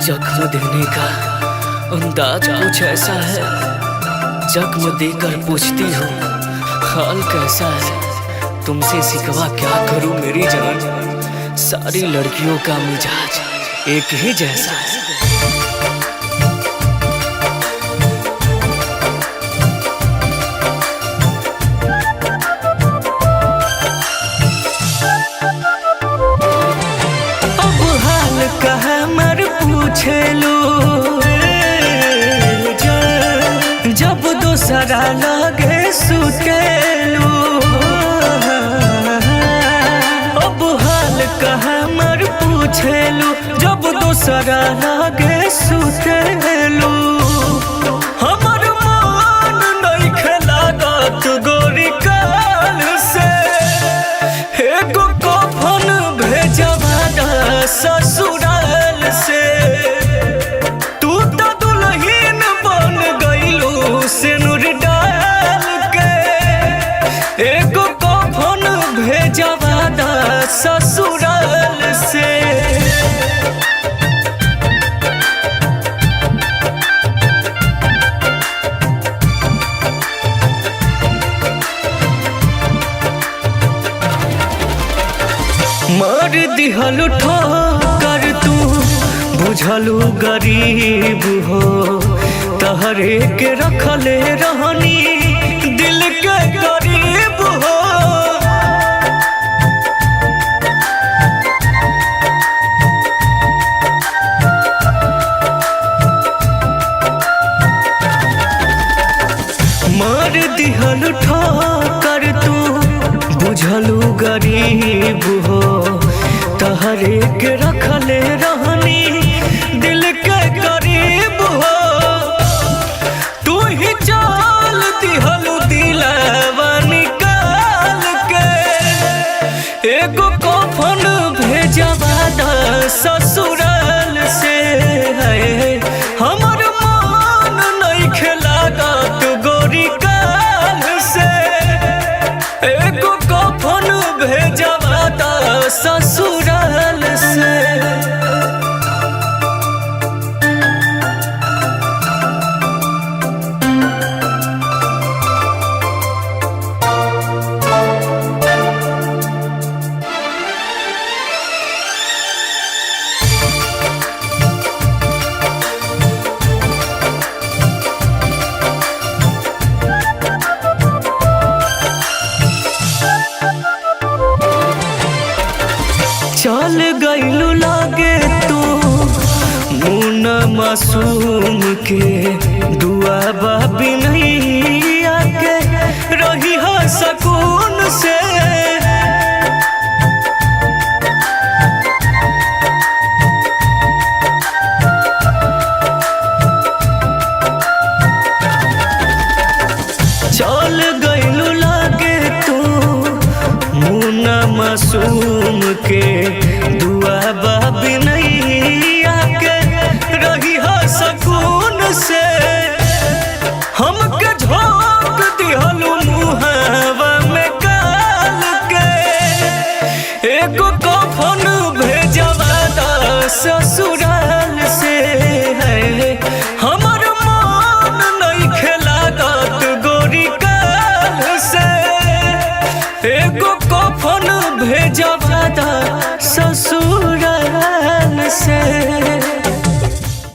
जख्म देने का अंदाज कुछ ऐसा है, जख्म देकर पूछती हो हाल कैसा है। तुमसे सिकवा क्या करूं मेरी जान, सारी लड़कियों का मिजाज एक ही जैसा है। पूछे लो जब दोसरा लगे सुतेलू, अब हाल कहा मर पूछेलू जब दोसरा लगे सुतेलू। हमर मन नहीं खेलागत गोरी काल से, एगो कफन भेजवा दा ससुराल से। एको कफन भेजवा दा ससुराल से। मार दिहलु ठोकर तू बुझलु गरीब हो, तहरे के रखले रहनी दिल के करीब हो। मार दिहलु ठोकर तू बुझलु गरीब हो, तहरे के रखले रहनी दिल के करीब हो। तू ही चाल दिहलु दिलवा निकाल के, एगो कफन भेजवा दा ससुराल से। है हमर मन नहीं खेलागत गोरी काल से, एगो कफन भेजवा दा ससुराल से। चल गइलू लागे तू मुन मासूम के,